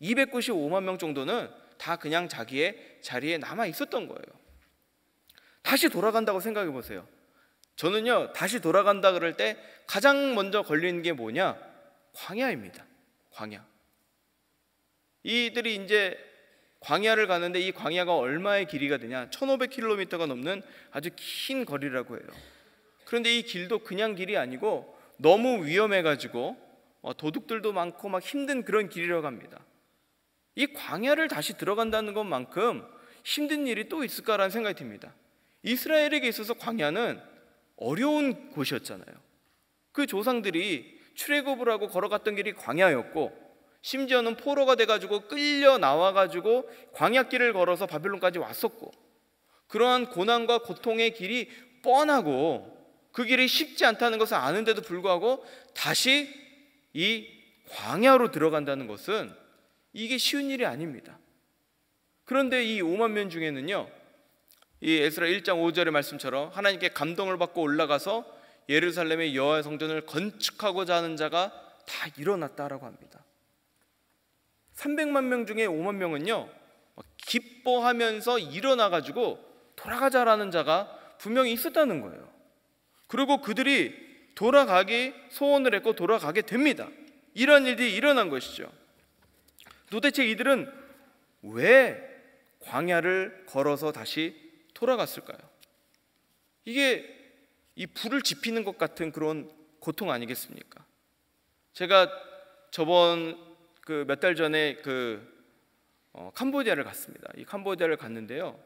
[SPEAKER 1] 295만 명 정도는 다 그냥 자기의 자리에 남아 있었던 거예요. 다시 돌아간다고 생각해 보세요. 저는요 다시 돌아간다 그럴 때 가장 먼저 걸리는 게 뭐냐? 광야입니다. 광야. 이들이 이제 광야를 가는데 이 광야가 얼마의 길이가 되냐? 1500km가 넘는 아주 긴 거리라고 해요. 그런데 이 길도 그냥 길이 아니고 너무 위험해가지고 도둑들도 많고 막 힘든 그런 길이라고 합니다. 이 광야를 다시 들어간다는 것만큼 힘든 일이 또 있을까라는 생각이 듭니다. 이스라엘에게 있어서 광야는 어려운 곳이었잖아요. 그 조상들이 출애굽을 하고 걸어갔던 길이 광야였고 심지어는 포로가 돼가지고 끌려 나와가지고 광야길을 걸어서 바벨론까지 왔었고 그러한 고난과 고통의 길이 뻔하고 그 길이 쉽지 않다는 것을 아는데도 불구하고 다시 이 광야로 들어간다는 것은 이게 쉬운 일이 아닙니다. 그런데 이 5만 명 중에는요, 이 에스라 1장 5절의 말씀처럼 하나님께 감동을 받고 올라가서 예루살렘의 여호와의 성전을 건축하고자 하는 자가 다 일어났다라고 합니다. 300만 명 중에 5만 명은요 기뻐하면서 일어나가지고 돌아가자라는 자가 분명히 있었다는 거예요. 그리고 그들이 돌아가기 소원을 했고 돌아가게 됩니다. 이런 일이 일어난 것이죠. 도대체 이들은 왜 광야를 걸어서 다시 돌아갔을까요? 이게 이 불을 지피는 것 같은 그런 고통 아니겠습니까? 제가 저번 몇 달 전에 캄보디아를 갔습니다. 이 캄보디아를 갔는데요,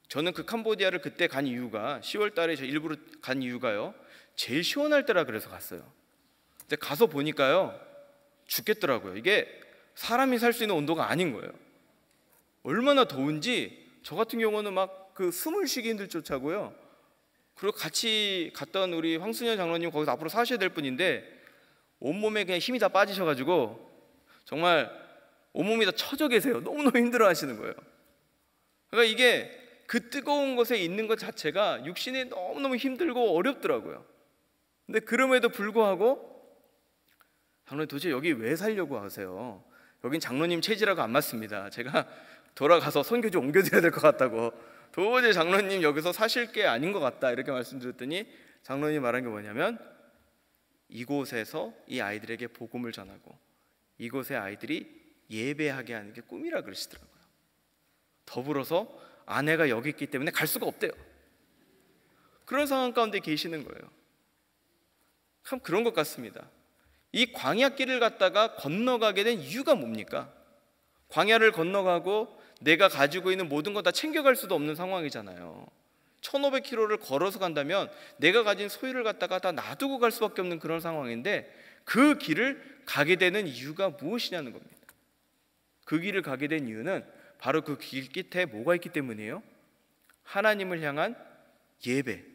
[SPEAKER 1] 저는 그 캄보디아를 그때 간 이유가 10월 달에 저 일부러 간 이유가요, 제일 시원할 때라 그래서 갔어요. 근데 가서 보니까요 죽겠더라고요. 이게 사람이 살 수 있는 온도가 아닌 거예요. 얼마나 더운지 저 같은 경우는 막 그 숨을 쉬기 힘들 쫓아고요. 그리고 같이 갔던 우리 황순현 장로님 거기서 앞으로 사셔야 될 분인데 온몸에 그냥 힘이 다 빠지셔가지고 정말 온몸이 다 처져 계세요. 너무너무 힘들어 하시는 거예요. 그러니까 이게 그 뜨거운 곳에 있는 것 자체가 육신이 너무너무 힘들고 어렵더라고요. 근데 그럼에도 불구하고 장로님 도대체 여기 왜 살려고 하세요? 여긴 장로님 체질하고 안 맞습니다. 제가 돌아가서 선교 좀 옮겨드려야 될 것 같다고, 도저히 장로님 여기서 사실 게 아닌 것 같다 이렇게 말씀드렸더니 장로님 말한 게 뭐냐면 이곳에서 이 아이들에게 복음을 전하고 이곳의 아이들이 예배하게 하는 게 꿈이라 그러시더라고요. 더불어서 아내가 여기 있기 때문에 갈 수가 없대요. 그런 상황 가운데 계시는 거예요. 참 그런 것 같습니다. 이 광야길을 갔다가 건너가게 된 이유가 뭡니까? 광야를 건너가고 내가 가지고 있는 모든 거 다 챙겨갈 수도 없는 상황이잖아요. 1500km를 걸어서 간다면 내가 가진 소유를 갖다가 다 놔두고 갈 수밖에 없는 그런 상황인데 그 길을 가게 되는 이유가 무엇이냐는 겁니다. 그 길을 가게 된 이유는 바로 그 길 끝에 뭐가 있기 때문이에요? 하나님을 향한 예배,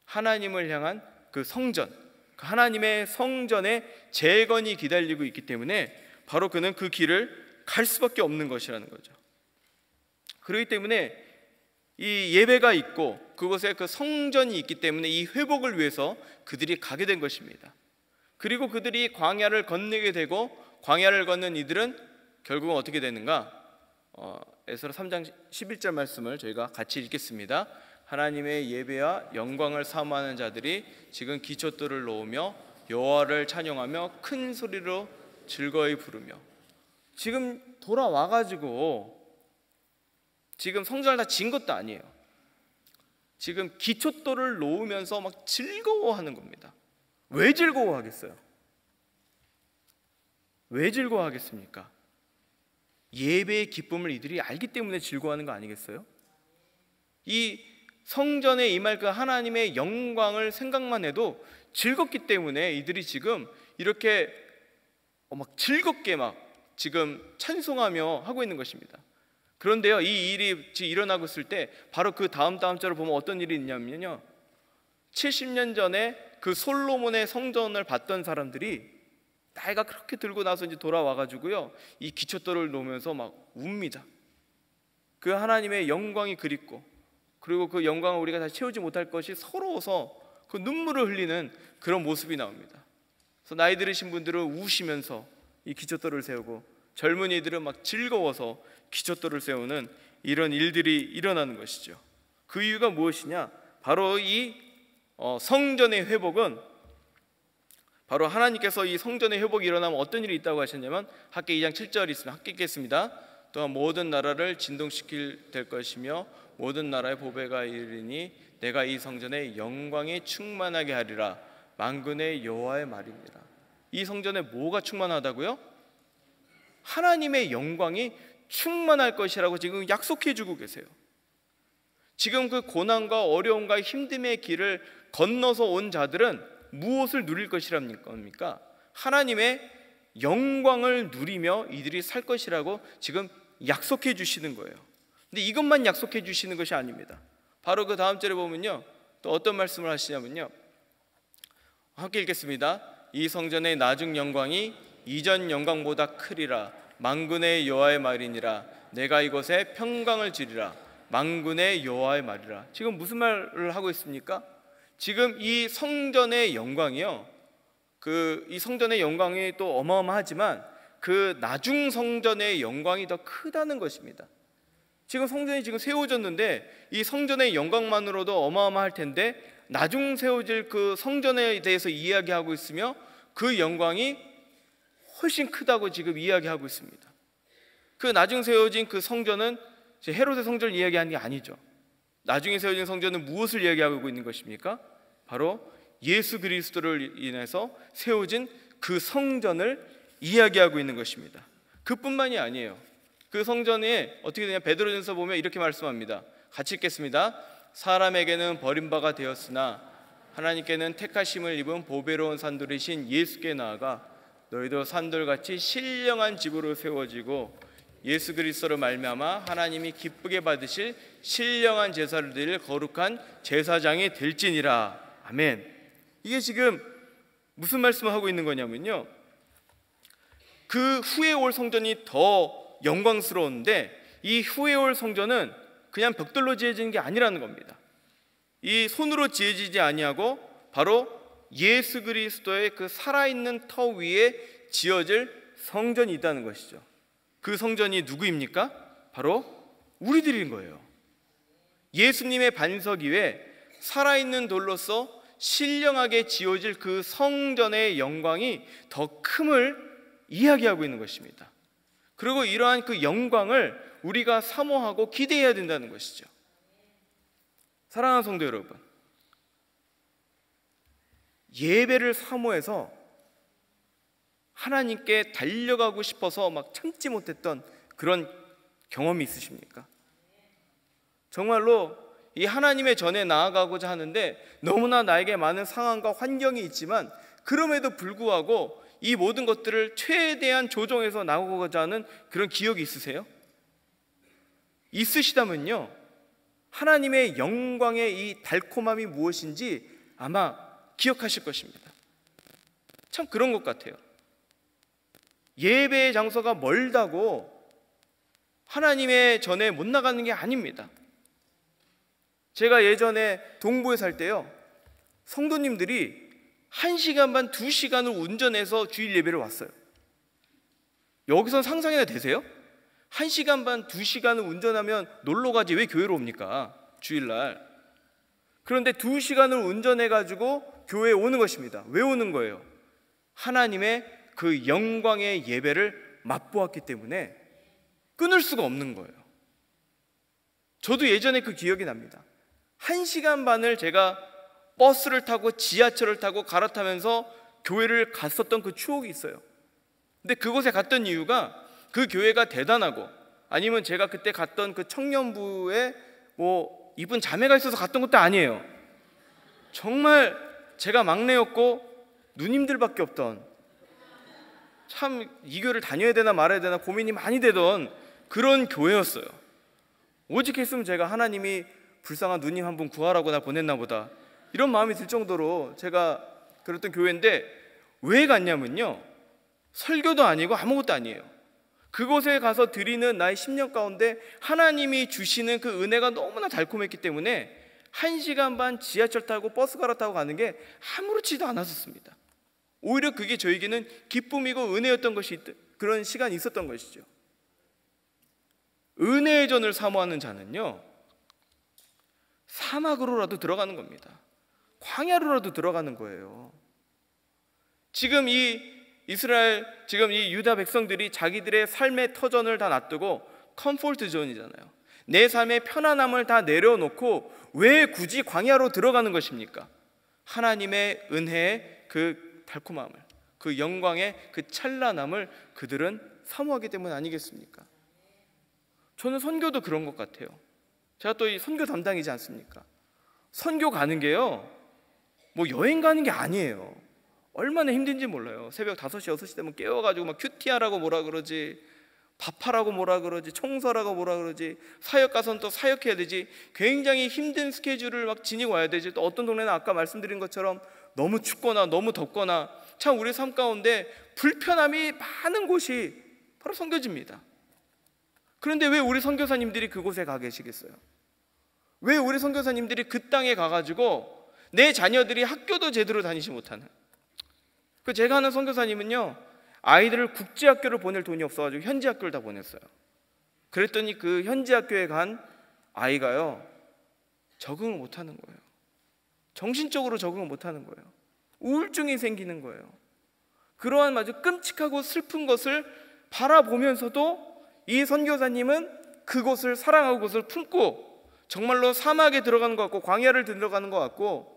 [SPEAKER 1] 하나님을 향한 그 성전, 그 하나님의 성전의 재건이 기다리고 있기 때문에 바로 그는 그 길을 갈 수밖에 없는 것이라는 거죠. 그렇기 때문에 이 예배가 있고 그곳에 그 성전이 있기 때문에 이 회복을 위해서 그들이 가게 된 것입니다. 그리고 그들이 광야를 건너게 되고 광야를 건넌 이들은 결국은 어떻게 되는가? 에스라 3장 11절 말씀을 저희가 같이 읽겠습니다. 하나님의 예배와 영광을 사모하는 자들이 지금 기초돌을 놓으며 여호와를 찬양하며 큰 소리로 즐거이 부르며, 지금 돌아와가지고 지금 성전을 다 지은 것도 아니에요. 지금 기초돌을 놓으면서 막 즐거워하는 겁니다. 왜 즐거워하겠어요? 왜 즐거워하겠습니까? 예배의 기쁨을 이들이 알기 때문에 즐거워하는 거 아니겠어요? 이 성전에 임할 그 하나님의 영광을 생각만 해도 즐겁기 때문에 이들이 지금 이렇게 막 즐겁게 막 지금 찬송하며 하고 있는 것입니다. 그런데요, 이 일이 일어나고 있을 때 바로 그 다음 절을 보면 어떤 일이 있냐면요, 70년 전에 그 솔로몬의 성전을 봤던 사람들이 나이가 그렇게 들고 나서 이제 돌아와가지고요, 이 기초돌을 놓으면서 막 웁니다. 그 하나님의 영광이 그립고, 그리고 그 영광을 우리가 다시 채우지 못할 것이 서러워서 그 눈물을 흘리는 그런 모습이 나옵니다. 그래서 나이 들으신 분들은 우시면서 이 기초돌을 세우고, 젊은이들은 막 즐거워서 기초돌을 세우는 이런 일들이 일어나는 것이죠. 그 이유가 무엇이냐? 바로 이 성전의 회복은, 바로 하나님께서 이 성전의 회복이 일어나면 어떤 일이 있다고 하셨냐면, 학계 2장 7절이 있으면 학계 읽겠습니다. 또한 모든 나라를 진동시킬 될 것이며 모든 나라의 보배가 이르니 내가 이 성전의 영광이 충만하게 하리라. 만군의 여호와의 말입니다. 이 성전에 뭐가 충만하다고요? 하나님의 영광이 충만할 것이라고 지금 약속해 주고 계세요. 지금 그 고난과 어려움과 힘듦의 길을 건너서 온 자들은 무엇을 누릴 것이랍니까? 하나님의 영광을 누리며 이들이 살 것이라고 지금 약속해 주시는 거예요. 근데 이것만 약속해 주시는 것이 아닙니다. 바로 그 다음 절에 보면요, 또 어떤 말씀을 하시냐면요, 함께 읽겠습니다. 이 성전의 나중 영광이 이전 영광보다 크리라. 만군의 여호와의 말이니라. 내가 이곳에 평강을 지리라. 만군의 여호와의 말이라. 지금 무슨 말을 하고 있습니까? 지금 이 성전의 영광이요, 이 성전의 영광이 또 어마어마하지만 그 나중 성전의 영광이 더 크다는 것입니다. 지금 성전이 지금 세워졌는데 이 성전의 영광만으로도 어마어마할 텐데 나중 세워질 그 성전에 대해서 이야기하고 있으며 그 영광이 훨씬 크다고 지금 이야기하고 있습니다. 그 나중 세워진 그 성전은 헤롯의 성전을 이야기하는 게 아니죠. 나중에 세워진 성전은 무엇을 이야기하고 있는 것입니까? 바로 예수 그리스도를 인해서 세워진 그 성전을 이야기하고 있는 것입니다. 그뿐만이 아니에요. 그 성전에 어떻게 되냐, 베드로전서 보면 이렇게 말씀합니다. 같이 읽겠습니다. 사람에게는 버림바가 되었으나 하나님께는 택하심을 입은 보배로운 산돌이신 예수께 나아가 너희도 산돌같이 신령한 집으로 세워지고 예수 그리스도로 말미암아 하나님이 기쁘게 받으실 신령한 제사를 드릴 거룩한 제사장이 될지니라. 아멘. 이게 지금 무슨 말씀을 하고 있는 거냐면요, 그 후에 올 성전이 더 영광스러운데 이 후에 올 성전은 그냥 벽돌로 지어지는 게 아니라는 겁니다. 이 손으로 지어지지 아니하고 바로 예수 그리스도의 그 살아있는 터 위에 지어질 성전이 있다는 것이죠. 그 성전이 누구입니까? 바로 우리들인 거예요. 예수님의 반석 위에 살아있는 돌로서 신령하게 지어질 그 성전의 영광이 더 큼을 이야기하고 있는 것입니다. 그리고 이러한 그 영광을 우리가 사모하고 기대해야 된다는 것이죠. 사랑하는 성도 여러분, 예배를 사모해서 하나님께 달려가고 싶어서 막 참지 못했던 그런 경험이 있으십니까? 정말로 이 하나님의 전에 나아가고자 하는데 너무나 나에게 많은 상황과 환경이 있지만 그럼에도 불구하고 이 모든 것들을 최대한 조정해서 나가고자 하는 그런 기억이 있으세요? 있으시다면요, 하나님의 영광의 이 달콤함이 무엇인지 아마 기억하실 것입니다. 참 그런 것 같아요. 예배의 장소가 멀다고 하나님의 전에 못 나가는 게 아닙니다. 제가 예전에 동부에 살 때요, 성도님들이 1시간 반, 2시간을 운전해서 주일 예배를 왔어요. 여기선 상상이나 되세요? 1시간 반, 2시간을 운전하면 놀러 가지 왜 교회로 옵니까? 주일날. 그런데 2시간을 운전해가지고 교회에 오는 것입니다. 왜 오는 거예요? 하나님의 그 영광의 예배를 맛보았기 때문에 끊을 수가 없는 거예요. 저도 예전에 그 기억이 납니다. 1시간 반을 제가 버스를 타고 지하철을 타고 갈아타면서 교회를 갔었던 그 추억이 있어요. 근데 그곳에 갔던 이유가 그 교회가 대단하고 아니면 제가 그때 갔던 그 청년부에 뭐 이쁜 자매가 있어서 갔던 것도 아니에요. 정말 제가 막내였고 누님들밖에 없던, 참 이 교회를 다녀야 되나 말아야 되나 고민이 많이 되던 그런 교회였어요. 오직 했으면 제가 하나님이 불쌍한 누님 한 분 구하라고 날 보냈나 보다, 이런 마음이 들 정도로 제가 그랬던 교회인데, 왜 갔냐면요, 설교도 아니고 아무것도 아니에요. 그곳에 가서 드리는 나의 10년 가운데 하나님이 주시는 그 은혜가 너무나 달콤했기 때문에 1시간 반 지하철 타고 버스 갈아타고 가는 게 아무렇지도 않았었습니다. 오히려 그게 저에게는 기쁨이고 은혜였던 것이, 그런 시간이 있었던 것이죠. 은혜의 전을 사모하는 자는요, 사막으로라도 들어가는 겁니다. 광야로라도 들어가는 거예요. 지금 이 이스라엘, 지금 이 유다 백성들이 자기들의 삶의 터전을 다 놔두고 컴포트 존이잖아요. 내 삶의 편안함을 다 내려놓고 왜 굳이 광야로 들어가는 것입니까? 하나님의 은혜의 그 달콤함을, 그 영광의 그 찬란함을 그들은 사모하기 때문 아니겠습니까? 저는 선교도 그런 것 같아요. 제가 또 이 선교 담당이지 않습니까? 선교 가는 게요, 뭐 여행 가는 게 아니에요. 얼마나 힘든지 몰라요. 새벽 5시, 6시 되면 깨워가지고 막 큐티하라고 뭐라 그러지, 밥하라고 뭐라 그러지, 청소하라고 뭐라 그러지, 사역 가서는 또 사역해야 되지, 굉장히 힘든 스케줄을 막 지니고 와야 되지. 또 어떤 동네는 아까 말씀드린 것처럼 너무 춥거나 너무 덥거나, 참 우리 삶 가운데 불편함이 많은 곳이 바로 선교지입니다. 그런데 왜 우리 선교사님들이 그곳에 가 계시겠어요? 왜 우리 선교사님들이 그 땅에 가가지고 내 자녀들이 학교도 제대로 다니지 못하는, 그 제가 아는 선교사님은요, 아이들을 국제학교를 보낼 돈이 없어가지고 현지 학교를 다 보냈어요. 그랬더니 그 현지 학교에 간 아이가요, 적응을 못하는 거예요. 정신적으로 적응을 못하는 거예요. 우울증이 생기는 거예요. 그러한 아주 끔찍하고 슬픈 것을 바라보면서도 이 선교사님은 그곳을 사랑하고 그곳을 품고 정말로 사막에 들어가는 것 같고 광야를 들어가는 것 같고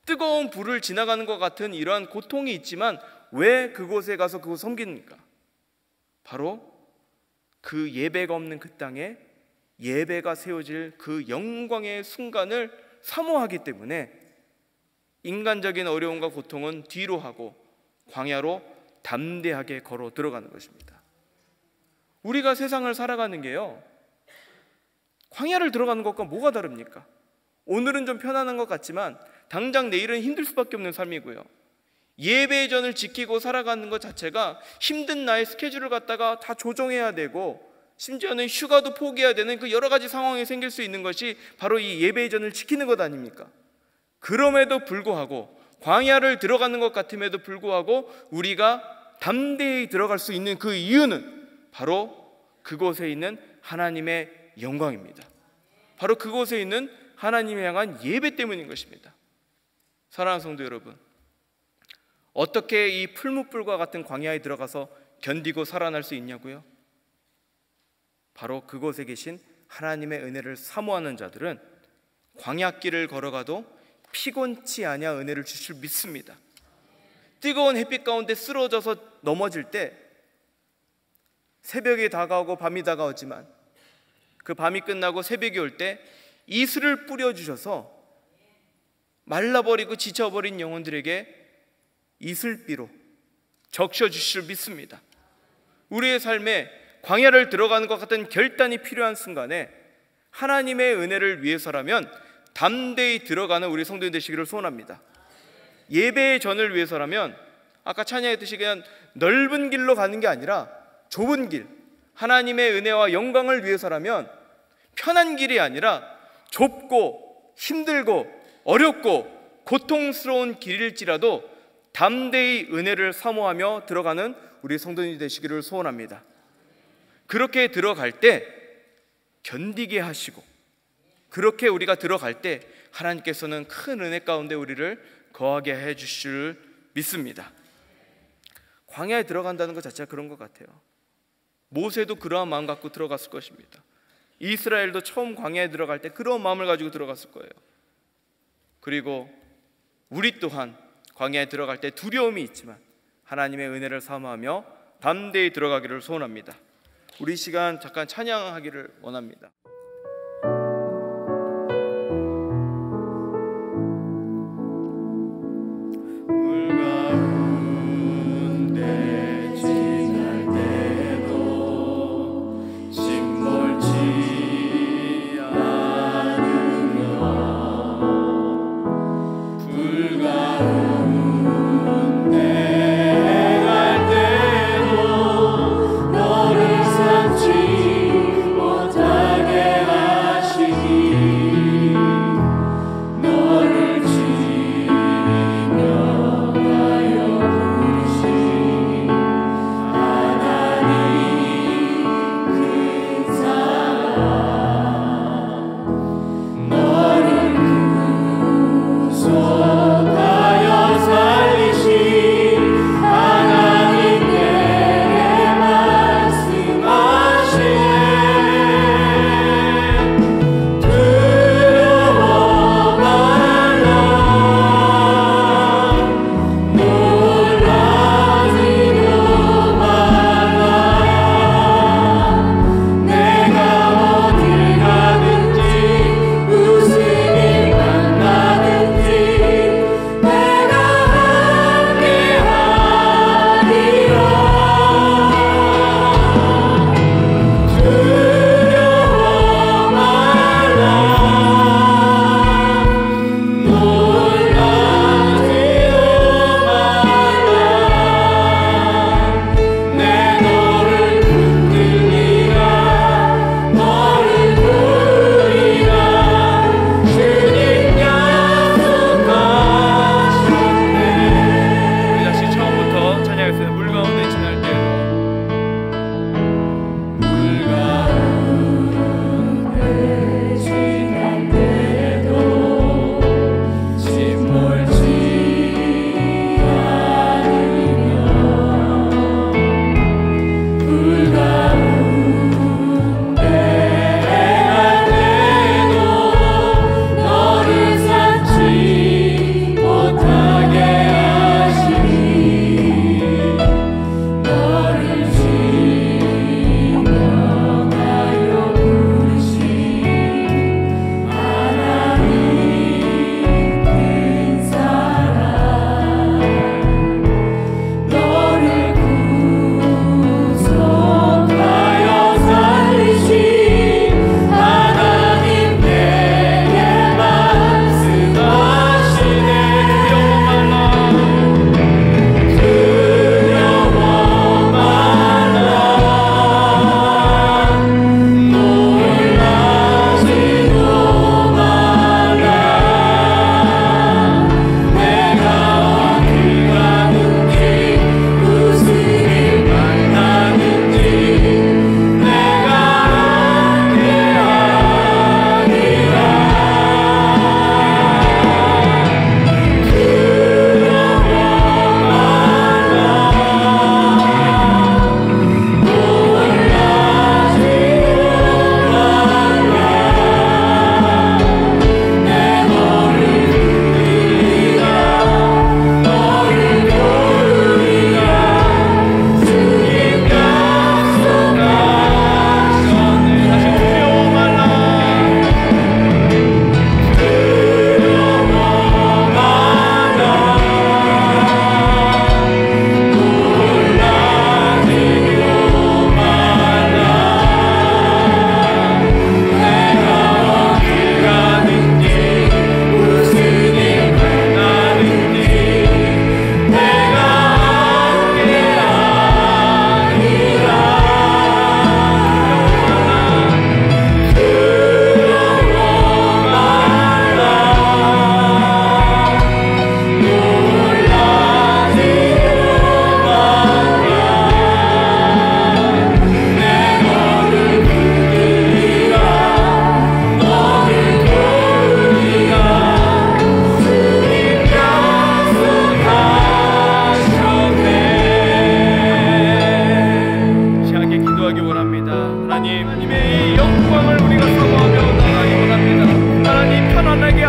[SPEAKER 1] 뜨거운 불을 지나가는 것 같은 이러한 고통이 있지만 왜 그곳에 가서 그곳을 섬깁니까? 바로 그 예배가 없는 그 땅에 예배가 세워질 그 영광의 순간을 사모하기 때문에 인간적인 어려움과 고통은 뒤로 하고 광야로 담대하게 걸어 들어가는 것입니다. 우리가 세상을 살아가는 게요, 광야를 들어가는 것과 뭐가 다릅니까? 오늘은 좀 편안한 것 같지만 당장 내일은 힘들 수밖에 없는 삶이고요, 예배의 전을 지키고 살아가는 것 자체가 힘든 나의 스케줄을 갖다가 다 조정해야 되고, 심지어는 휴가도 포기해야 되는 그 여러 가지 상황이 생길 수 있는 것이 바로 이 예배의 전을 지키는 것 아닙니까? 그럼에도 불구하고, 광야를 들어가는 것 같음에도 불구하고 우리가 담대히 들어갈 수 있는 그 이유는 바로 그곳에 있는 하나님의 영광입니다. 바로 그곳에 있는 하나님을 향한 예배 때문인 것입니다. 사랑하는 성도 여러분, 어떻게 이 풀무불과 같은 광야에 들어가서 견디고 살아날 수 있냐고요? 바로 그곳에 계신 하나님의 은혜를 사모하는 자들은 광야길을 걸어가도 피곤치 아니하 은혜를 주실 줄 믿습니다. 뜨거운 햇빛 가운데 쓰러져서 넘어질 때, 새벽이 다가오고 밤이 다가오지만 그 밤이 끝나고 새벽이 올 때 이슬을 뿌려주셔서 말라버리고 지쳐버린 영혼들에게 이슬비로 적셔주실 줄 믿습니다. 우리의 삶에 광야를 들어가는 것 같은 결단이 필요한 순간에 하나님의 은혜를 위해서라면 담대히 들어가는 우리 성도님 되시기를 소원합니다. 예배의 전을 위해서라면 아까 찬양했듯이 그냥 넓은 길로 가는 게 아니라 좁은 길, 하나님의 은혜와 영광을 위해서라면 편한 길이 아니라 좁고 힘들고 어렵고 고통스러운 길일지라도 담대히 은혜를 사모하며 들어가는 우리 성도님이 되시기를 소원합니다. 그렇게 들어갈 때 견디게 하시고, 그렇게 우리가 들어갈 때 하나님께서는 큰 은혜 가운데 우리를 거하게 해주실 줄 믿습니다. 광야에 들어간다는 것 자체가 그런 것 같아요. 모세도 그러한 마음 갖고 들어갔을 것입니다. 이스라엘도 처음 광야에 들어갈 때 그런 마음을 가지고 들어갔을 거예요. 그리고 우리 또한 광야에 들어갈 때 두려움이 있지만 하나님의 은혜를 사모하며 담대히 들어가기를 소원합니다. 우리 시간 잠깐 찬양하기를 원합니다.
[SPEAKER 3] 너를 삼지 못하게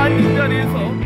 [SPEAKER 1] 앉은 자리에서